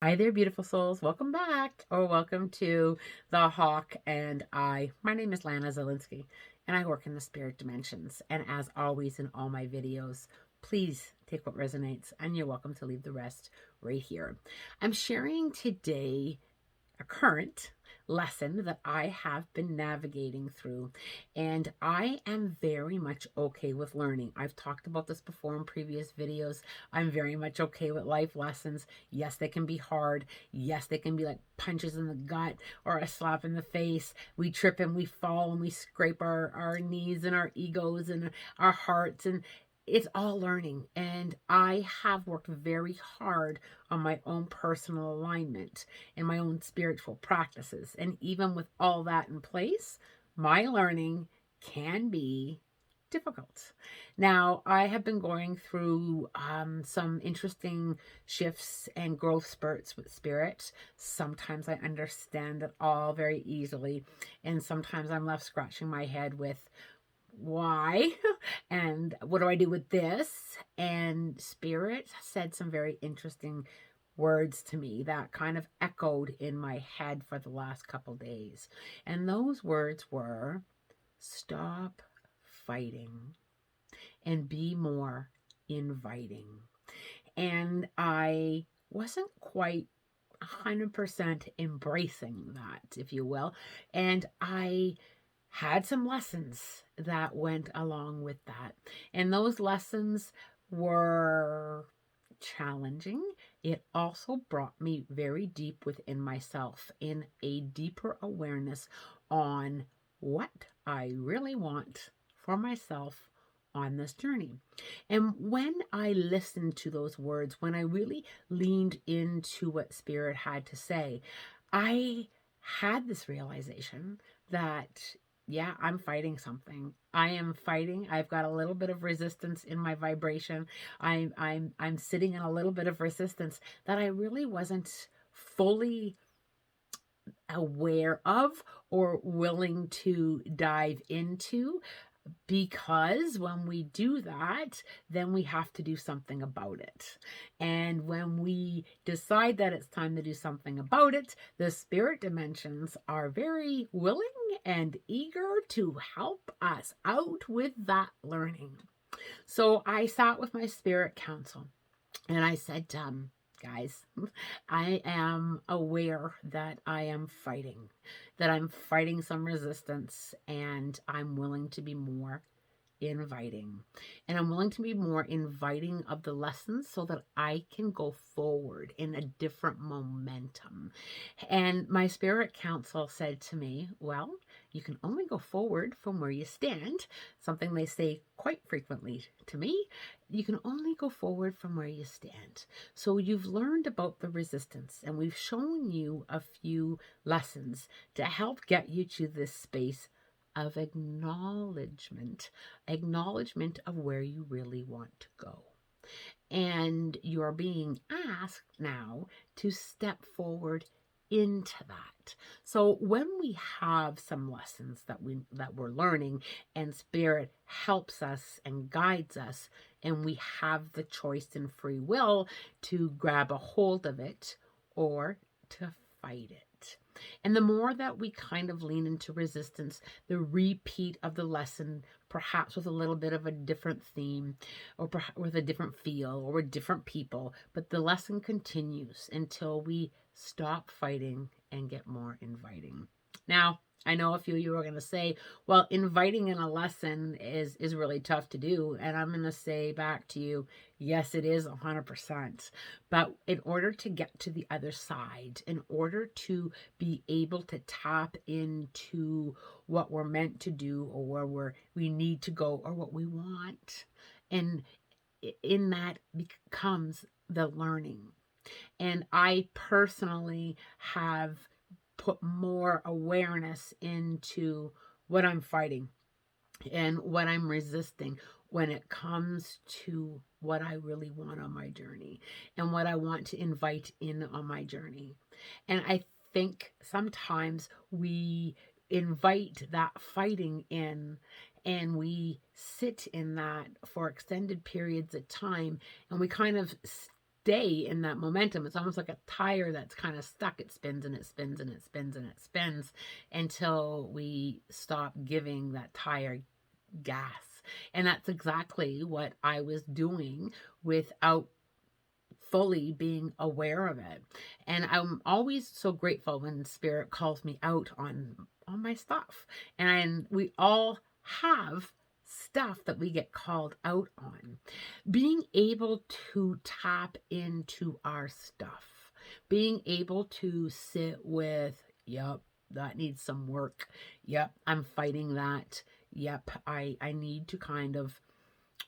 Hi there, beautiful souls. Welcome back, or welcome to The Hawk and I. My name is Lana Zelinsky, and I work in the spirit dimensions. And as always in all my videos, please take what resonates, and you're welcome to leave the rest right here. I'm sharing today a current lesson that I have been navigating through, and I am very much okay with learning. I've talked about this before in previous videos. I'm very much okay with life lessons. Yes, they can be hard. Yes, they can be like punches in the gut or a slap in the face. We trip and we fall and we scrape our knees and our egos and our hearts, and it's all learning. And I have worked very hard on my own personal alignment and my own spiritual practices. And even with all that in place, my learning can be difficult. Now, I have been going through some interesting shifts and growth spurts with spirit. Sometimes I understand it all very easily, and sometimes I'm left scratching my head with why and what do I do with this? And spirit said some very interesting words to me that kind of echoed in my head for the last couple days. And those words were stop fighting and be more inviting. And I wasn't quite 100% embracing that, if you will. And I had some lessons that went along with that. And those lessons were challenging. It also brought me very deep within myself in a deeper awareness on what I really want for myself on this journey. And when I listened to those words, when I really leaned into what Spirit had to say, I had this realization that yeah, I'm fighting something. I am fighting. I've got a little bit of resistance in my vibration. I'm sitting in a little bit of resistance that I really wasn't fully aware of or willing to dive into, because when we do that, then we have to do something about it. And when we decide that it's time to do something about it, the spirit dimensions are very willing and eager to help us out with that learning. So I sat with my spirit council and I said, guys, I am aware that I am fighting, that I'm fighting some resistance, and I'm willing to be more inviting. And I'm willing to be more inviting of the lessons so that I can go forward in a different momentum. And my spirit council said to me, well, you can only go forward from where you stand. Something they say quite frequently to me. You can only go forward from where you stand. So you've learned about the resistance, and we've shown you a few lessons to help get you to this space of acknowledgement of where you really want to go. And you're being asked now to step forward into that. So when we have some lessons that we're learning, and spirit helps us and guides us, and we have the choice and free will to grab a hold of it or to fight it. And the more that we kind of lean into resistance, the repeat of the lesson, perhaps with a little bit of a different theme, or perhaps with a different feel or with different people, but the lesson continues until we stop fighting and get more inviting. Now, I know a few of you are going to say, well, inviting in a lesson is really tough to do. And I'm going to say back to you, yes, it is 100%. But in order to get to the other side, in order to be able to tap into what we're meant to do, or where we need to go, or what we want, and in that becomes the learning. And I personally have put more awareness into what I'm fighting and what I'm resisting when it comes to what I really want on my journey and what I want to invite in on my journey. And I think sometimes we invite that fighting in, and we sit in that for extended periods of time, and we kind of stay in that momentum. It's almost like a tire that's kind of stuck. It spins and it spins and it spins and it spins until we stop giving that tire gas. And that's exactly what I was doing without fully being aware of it. And I'm always so grateful when Spirit calls me out on my stuff. And we all have stuff that we get called out on. Being able to tap into our stuff, being able to sit with, yep, that needs some work. Yep, I'm fighting that. Yep, I need to kind of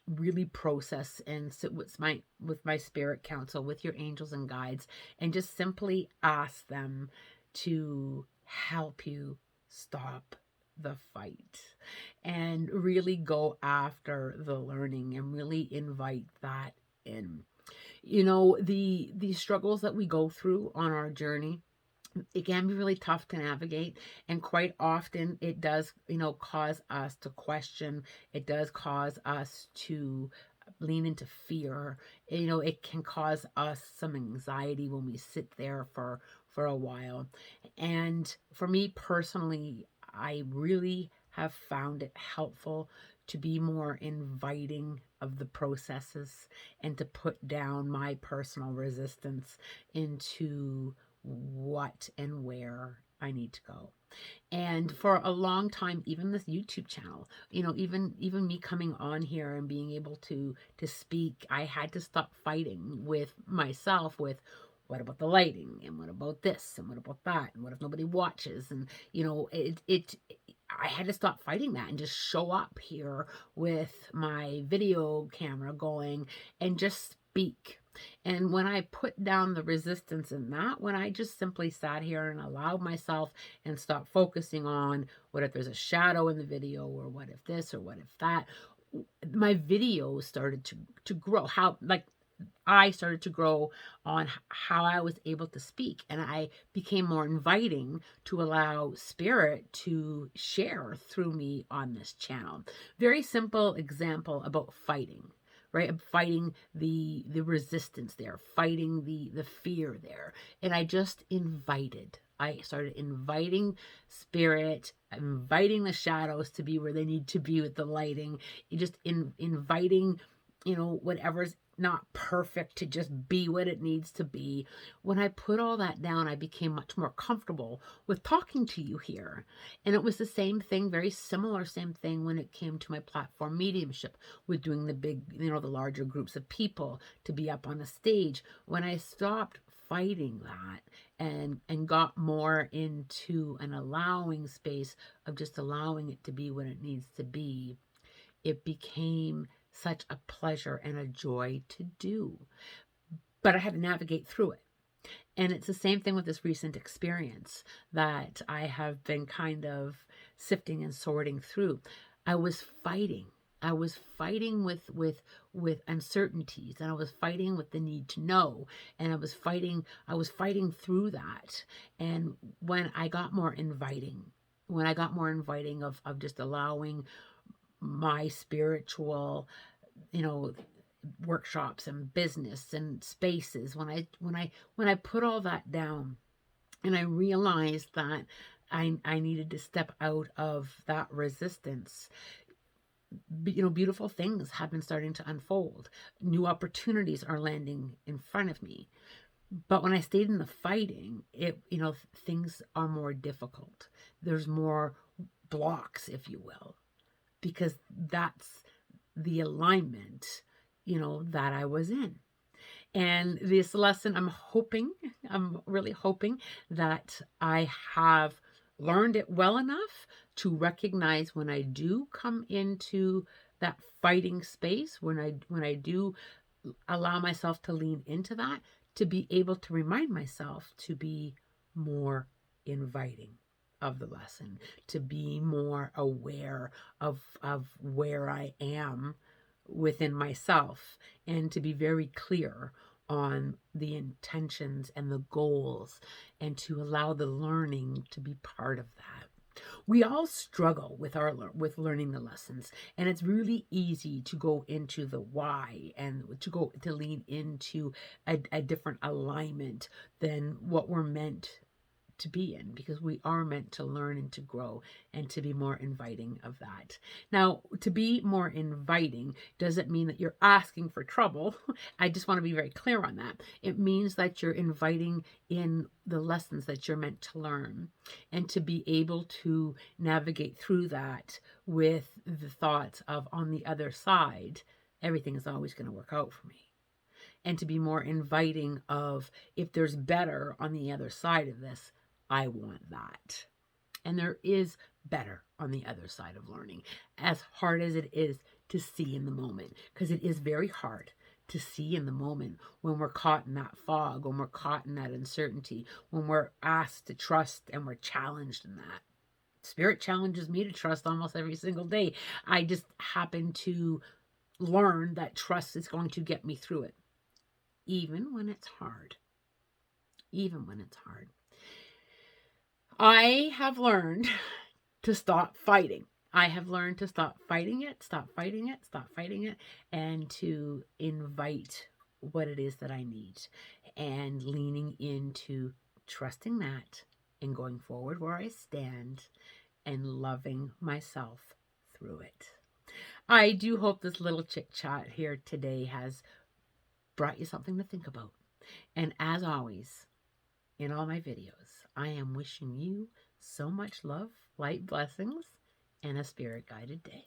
really process and sit with my spirit council, with your angels and guides, and just simply ask them to help you stop the fight and really go after the learning and really invite that in. You know, the struggles that we go through on our journey, it can be really tough to navigate, and quite often it does, cause us to question. It does cause us to lean into fear. It can cause us some anxiety when we sit there for a while. And for me personally, I really have found it helpful to be more inviting of the processes and to put down my personal resistance into what and where I need to go. And for a long time, even this YouTube channel, even me coming on here and being able to speak, I had to stop fighting with myself with, what about the lighting, and what about this, and what about that, and what if nobody watches? And I had to stop fighting that and just show up here with my video camera going and just speak. And when I put down the resistance in that, when I just simply sat here and allowed myself and stopped focusing on what if there's a shadow in the video, or what if this, or what if that, my videos started to grow. I started to grow on how I was able to speak, and I became more inviting to allow Spirit to share through me on this channel. Very simple example about fighting, right? I'm fighting the resistance there, fighting the fear there. And I just I started inviting Spirit, inviting the shadows to be where they need to be with the lighting, just inviting, whatever's not perfect to just be what it needs to be. When I put all that down, I became much more comfortable with talking to you here. And it was the same thing, very similar, same thing when it came to my platform mediumship, with doing the big, the larger groups of people to be up on a stage. When I stopped fighting that and got more into an allowing space of just allowing it to be what it needs to be, it became such a pleasure and a joy to do. But I had to navigate through it. And it's the same thing with this recent experience that I have been kind of sifting and sorting through. I was fighting. I was fighting with uncertainties, and I was fighting with the need to know, and I was fighting through that. And when I got more inviting of just allowing my spiritual, workshops and business and spaces, when I put all that down and I realized that I needed to step out of that resistance, beautiful things have been starting to unfold. New opportunities are landing in front of me. But when I stayed in the fighting, things are more difficult. There's more blocks, if you will, because that's the alignment, that I was in. And this lesson, I'm really hoping that I have learned it well enough to recognize when I do come into that fighting space, when I do allow myself to lean into that, to be able to remind myself to be more inviting of the lesson, to be more aware of where I am within myself, and to be very clear on the intentions and the goals, and to allow the learning to be part of that. We all struggle with with learning the lessons, and it's really easy to go into the why and to lean into a different alignment than what we're meant to be in, because we are meant to learn and to grow and to be more inviting of that. Now, to be more inviting doesn't mean that you're asking for trouble. I just want to be very clear on that. It means that you're inviting in the lessons that you're meant to learn, and to be able to navigate through that with the thoughts of, on the other side, everything is always going to work out for me. And to be more inviting of, if there's better on the other side of this, I want that. And there is better on the other side of learning, as hard as it is to see in the moment, because it is very hard to see in the moment when we're caught in that fog, when we're caught in that uncertainty, when we're asked to trust and we're challenged in that. Spirit challenges me to trust almost every single day. I just happen to learn that trust is going to get me through it, even when it's hard. Even when it's hard. I have learned to stop fighting. I have learned to stop fighting it, and to invite what it is that I need, and leaning into trusting that and going forward where I stand and loving myself through it. I do hope this little chit chat here today has brought you something to think about. And as always, in all my videos, I am wishing you so much love, light, blessings, and a spirit-guided day.